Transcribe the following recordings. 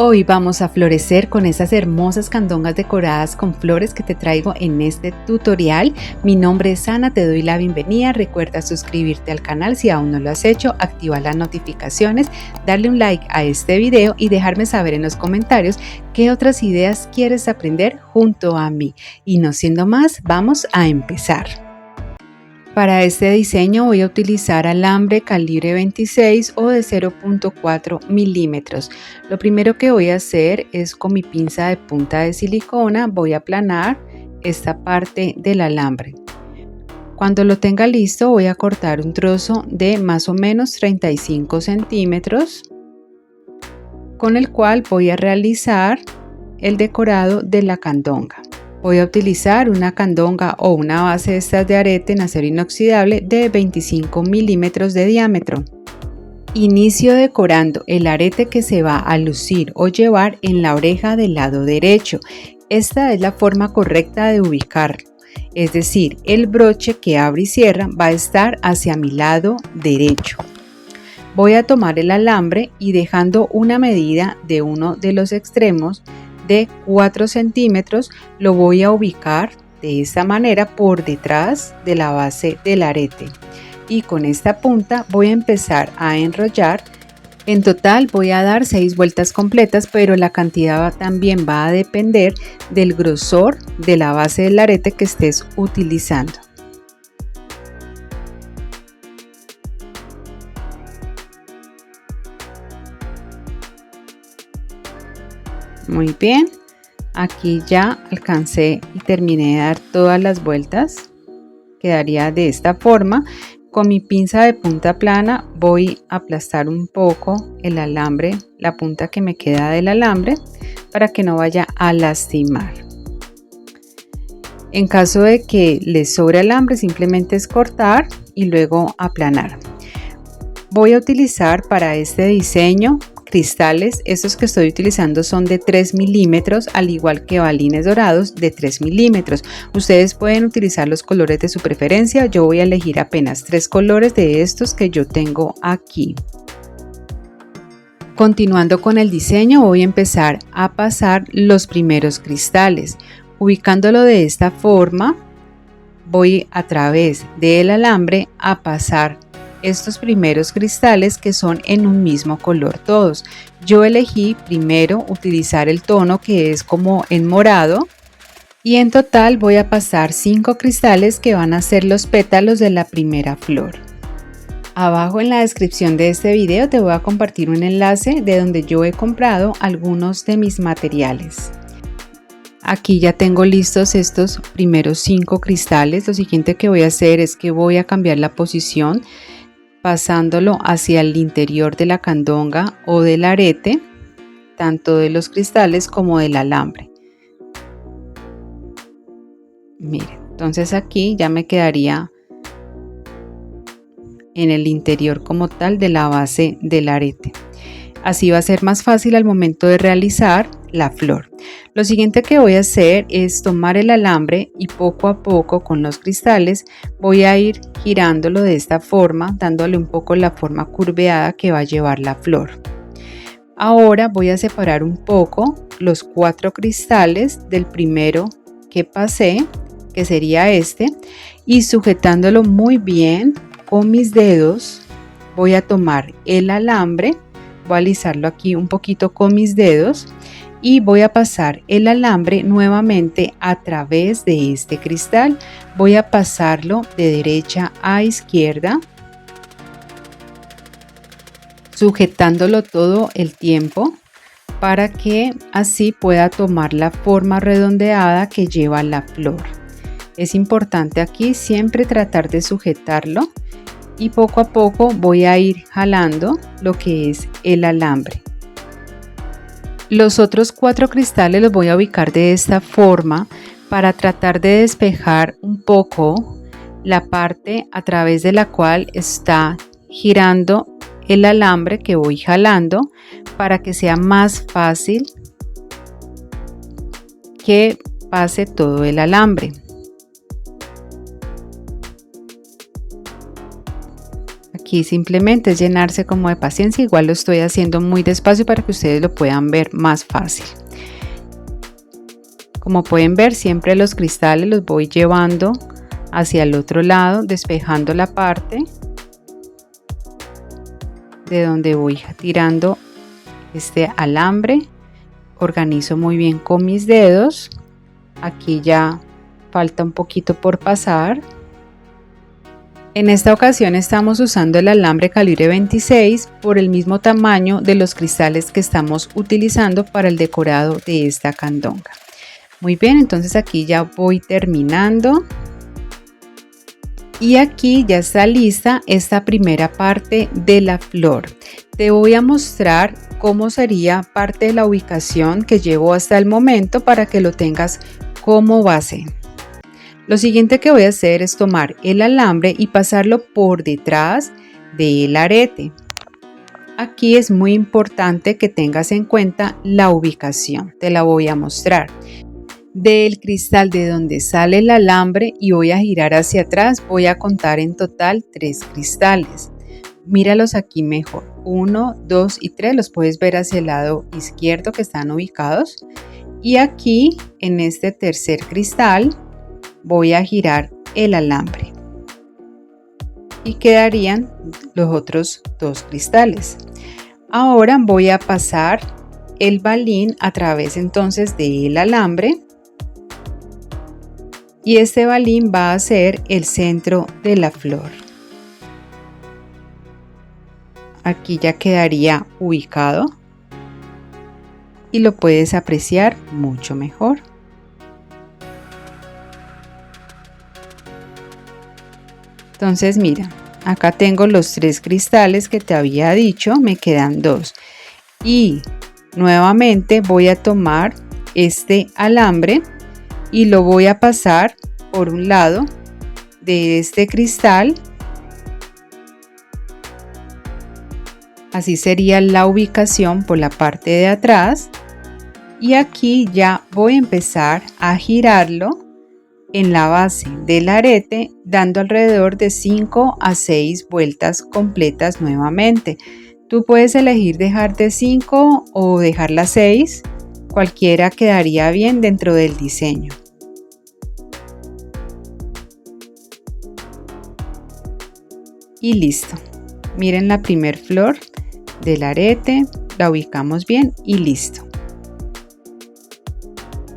Hoy vamos a florecer con esas hermosas candongas decoradas con flores que te traigo en este tutorial. Mi nombre es Ana, te doy la bienvenida. Recuerda suscribirte al canal si aún no lo has hecho, activa las notificaciones, darle un like a este video y dejarme saber en los comentarios qué otras ideas quieres aprender junto a mí. Y no siendo más, vamos a empezar. Para este diseño voy a utilizar alambre calibre 26 o de 0.4 milímetros. Lo primero que voy a hacer es con mi pinza de punta de silicona voy a aplanar esta parte del alambre. Cuando lo tenga listo voy a cortar un trozo de más o menos 35 centímetros con el cual voy a realizar el decorado de la candonga. Voy a utilizar una candonga o una base de estas de arete en acero inoxidable de 25 milímetros de diámetro. Inicio decorando el arete que se va a lucir o llevar en la oreja del lado derecho. Esta es la forma correcta de ubicarlo, es decir, el broche que abre y cierra va a estar hacia mi lado derecho. Voy a tomar el alambre y dejando una medida de uno de los extremos de 4 centímetros lo voy a ubicar de esta manera por detrás de la base del arete y con esta punta voy a empezar a enrollar. En total voy a dar 6 vueltas completas, pero la cantidad también va a depender del grosor de la base del arete que estés utilizando. Muy bien, aquí ya alcancé y terminé de dar todas las vueltas. Quedaría de esta forma. Con mi pinza de punta plana voy a aplastar un poco el alambre, la punta que me queda del alambre, para que no vaya a lastimar. En caso de que les sobre alambre, simplemente es cortar y luego aplanar. Voy a utilizar para este diseño cristales. Estos que estoy utilizando son de 3 milímetros, al igual que balines dorados de 3 milímetros. Ustedes pueden utilizar los colores de su preferencia. Yo voy a elegir apenas 3 colores de estos que yo tengo aquí. Continuando con el diseño, voy a empezar a pasar los primeros cristales. Ubicándolo de esta forma, voy a través del alambre a pasar estos primeros cristales que son en un mismo color todos. Yo elegí primero utilizar el tono que es como en morado y en total voy a pasar 5 cristales que van a ser los pétalos de la primera flor. Abajo en la descripción de este video te voy a compartir un enlace de donde yo he comprado algunos de mis materiales. Aquí ya tengo listos estos primeros 5 cristales. Lo siguiente que voy a hacer es que voy a cambiar la posición pasándolo hacia el interior de la candonga o del arete, tanto de los cristales como del alambre. Miren, entonces aquí ya me quedaría en el interior como tal de la base del arete. Así va a ser más fácil al momento de realizar la flor. Lo siguiente que voy a hacer es tomar el alambre y poco a poco con los cristales voy a ir girándolo de esta forma, dándole un poco la forma curveada que va a llevar la flor. Ahora voy a separar un poco los 4 cristales del primero que pasé, que sería este, y sujetándolo muy bien con mis dedos voy a tomar el alambre. Voy a alisarlo aquí un poquito con mis dedos y voy a pasar el alambre nuevamente a través de este cristal. Voy a pasarlo de derecha a izquierda, sujetándolo todo el tiempo para que así pueda tomar la forma redondeada que lleva la flor. Es importante aquí siempre tratar de sujetarlo. Y poco a poco voy a ir jalando lo que es el alambre. Los otros 4 cristales los voy a ubicar de esta forma para tratar de despejar un poco la parte a través de la cual está girando el alambre que voy jalando para que sea más fácil que pase todo el alambre. Aquí simplemente es llenarse como de paciencia, igual lo estoy haciendo muy despacio para que ustedes lo puedan ver más fácil. Como pueden ver, siempre los cristales los voy llevando hacia el otro lado, despejando la parte de donde voy tirando este alambre. Organizo muy bien con mis dedos. Aquí ya falta un poquito por pasar. En esta ocasión estamos usando el alambre calibre 26 por el mismo tamaño de los cristales que estamos utilizando para el decorado de esta candonga. Muy bien, entonces aquí ya voy terminando. Y aquí ya está lista esta primera parte de la flor. Te voy a mostrar cómo sería parte de la ubicación que llevo hasta el momento para que lo tengas como base. Lo siguiente que voy a hacer es tomar el alambre y pasarlo por detrás del arete. Aquí es muy importante que tengas en cuenta la ubicación. Te la voy a mostrar. Del cristal de donde sale el alambre y voy a girar hacia atrás, voy a contar en total 3 cristales. Míralos aquí mejor. 1, 2 y 3 los puedes ver hacia el lado izquierdo que están ubicados. Y aquí en este tercer cristal voy a girar el alambre y quedarían los otros 2 cristales. Ahora voy a pasar el balín a través entonces del alambre y este balín va a ser el centro de la flor. Aquí ya quedaría ubicado y lo puedes apreciar mucho mejor. Entonces mira, acá tengo los 3 cristales que te había dicho, me quedan 2 y nuevamente voy a tomar este alambre y lo voy a pasar por un lado de este cristal. Así sería la ubicación por la parte de atrás y aquí ya voy a empezar a girarlo en la base del arete, dando alrededor de 5 a 6 vueltas completas nuevamente. Tú puedes elegir dejar de 5 o dejar las 6, cualquiera quedaría bien dentro del diseño. Y listo. Miren la primer flor del arete, la ubicamos bien y listo.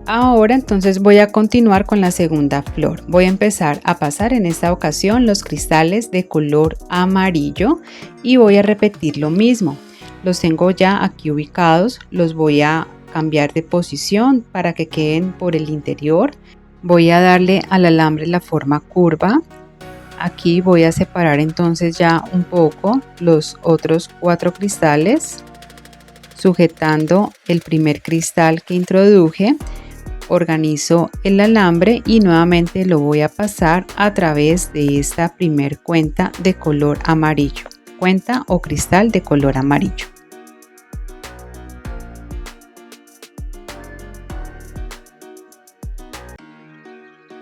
Ahora entonces voy a continuar con la segunda flor. Voy a empezar a pasar en esta ocasión los cristales de color amarillo y voy a repetir lo mismo. Los tengo ya aquí ubicados, los voy a cambiar de posición para que queden por el interior. Voy a darle al alambre la forma curva. Aquí voy a separar entonces ya un poco los otros 4 cristales, sujetando el primer cristal que introduje. Organizo el alambre y nuevamente lo voy a pasar a través de esta primer cuenta de color amarillo, cuenta o cristal de color amarillo.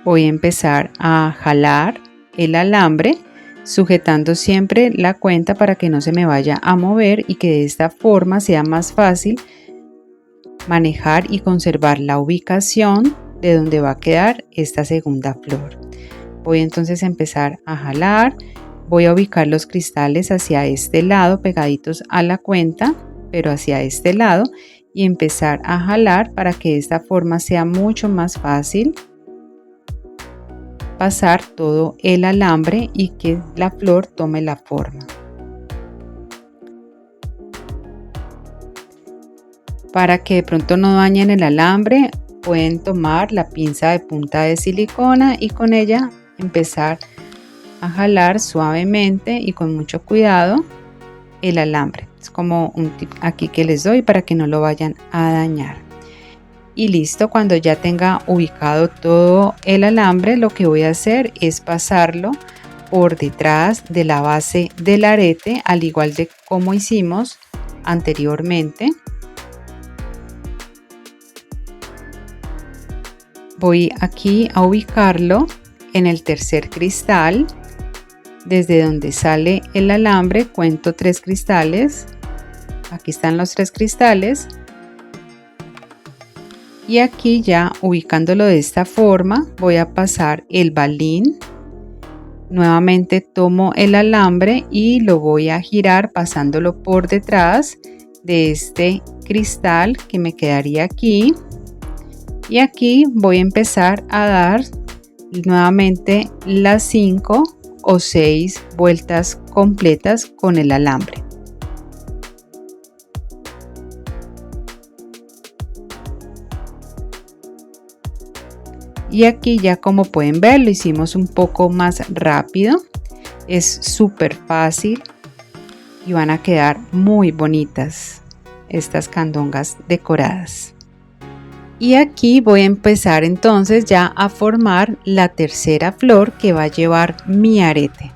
Voy a empezar a jalar el alambre, sujetando siempre la cuenta para que no se me vaya a mover y que de esta forma sea más fácil manejar y conservar la ubicación de donde va a quedar esta segunda flor. Voy entonces a empezar a jalar, voy a ubicar los cristales hacia este lado pegaditos a la cuenta, pero hacia este lado, y empezar a jalar para que de esta forma sea mucho más fácil pasar todo el alambre y que la flor tome la forma. Para que de pronto no dañen el alambre, pueden tomar la pinza de punta de silicona y con ella empezar a jalar suavemente y con mucho cuidado el alambre. Es como un tip aquí que les doy para que no lo vayan a dañar. Y listo, cuando ya tenga ubicado todo el alambre, lo que voy a hacer es pasarlo por detrás de la base del arete, al igual de como hicimos anteriormente. Voy aquí a ubicarlo en el tercer cristal desde donde sale el alambre cuento 3 cristales. Aquí están los 3 cristales. Y aquí ya ubicándolo de esta forma voy a pasar el balín. Nuevamente tomo el alambre y lo voy a girar pasándolo por detrás de este cristal que me quedaría aquí. Y aquí voy a empezar a dar nuevamente las 5 o 6 vueltas completas con el alambre. Y aquí ya, como pueden ver, lo hicimos un poco más rápido. Es súper fácil y van a quedar muy bonitas estas candongas decoradas. Y aquí voy a empezar entonces ya a formar la tercera flor que va a llevar mi arete.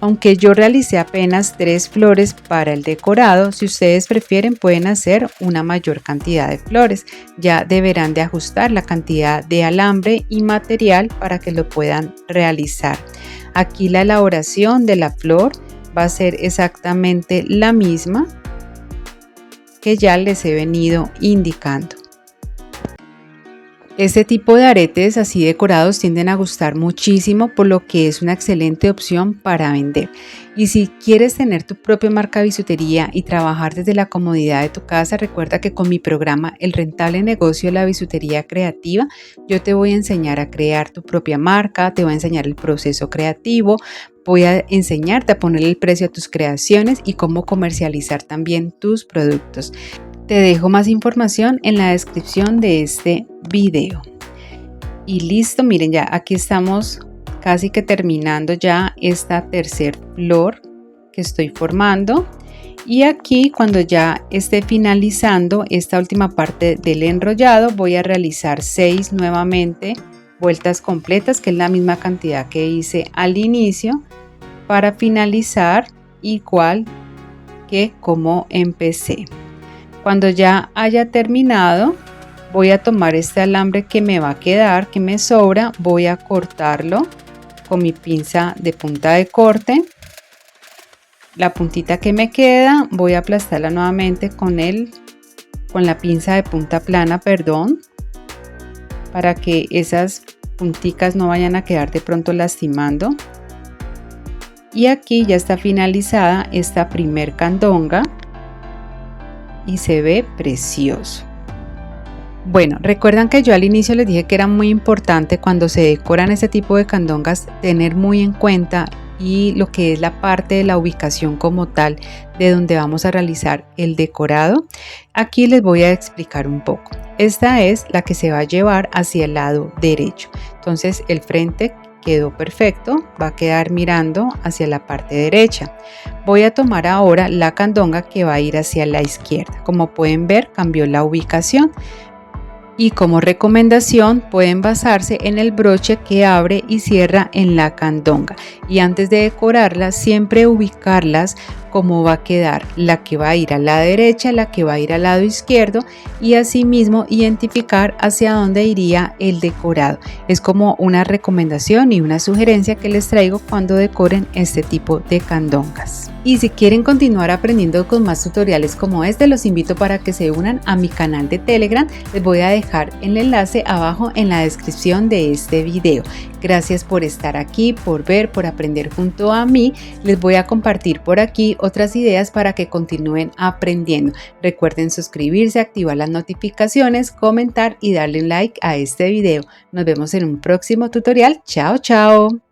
Aunque yo realicé apenas 3 flores para el decorado, si ustedes prefieren pueden hacer una mayor cantidad de flores. Ya deberán de ajustar la cantidad de alambre y material para que lo puedan realizar. Aquí la elaboración de la flor va a ser exactamente la misma que ya les he venido indicando. Este tipo de aretes así decorados tienden a gustar muchísimo, por lo que es una excelente opción para vender. Y si quieres tener tu propia marca de bisutería y trabajar desde la comodidad de tu casa, recuerda que con mi programa El Rentable Negocio de la Bisutería Creativa, yo te voy a enseñar a crear tu propia marca, te voy a enseñar el proceso creativo, voy a enseñarte a poner el precio a tus creaciones y cómo comercializar también tus productos. Te dejo más información en la descripción de este video. Y listo, miren, ya aquí estamos casi que terminando ya esta tercera flor que estoy formando. Y aquí, cuando ya esté finalizando esta última parte del enrollado, voy a realizar 6 nuevamente vueltas completas, que es la misma cantidad que hice al inicio, para finalizar igual que como empecé. Cuando ya haya terminado, voy a tomar este alambre que me va a quedar, que me sobra, voy a cortarlo con mi pinza de punta de corte. La puntita que me queda voy a aplastarla nuevamente con la pinza de punta plana, para que esas punticas no vayan a quedar de pronto lastimando. Y aquí ya está finalizada esta primer candonga y se ve precioso. Bueno, recuerdan que yo al inicio les dije que era muy importante cuando se decoran este tipo de candongas tener muy en cuenta y lo que es la parte de la ubicación como tal de donde vamos a realizar el decorado. Aquí les voy a explicar un poco. Esta es la que se va a llevar hacia el lado derecho. Entonces el frente quedó perfecto, va a quedar mirando hacia la parte derecha. Voy a tomar ahora la candonga que va a ir hacia la izquierda. Como pueden ver, cambió la ubicación. Y como recomendación pueden basarse en el broche que abre y cierra en la candonga. Y antes de decorarlas, siempre ubicarlas cómo va a quedar la que va a ir a la derecha, la que va a ir al lado izquierdo, y asimismo identificar hacia dónde iría el decorado. Es como una recomendación y una sugerencia que les traigo cuando decoren este tipo de candongas. Y si quieren continuar aprendiendo con más tutoriales como este, los invito para que se unan a mi canal de Telegram. Les voy a dejar el enlace abajo en la descripción de este video. Gracias por estar aquí, por ver, por aprender junto a mí. Les voy a compartir por aquí otras ideas para que continúen aprendiendo. Recuerden suscribirse, activar las notificaciones, comentar y darle un like a este video. Nos vemos en un próximo tutorial. Chao, chao.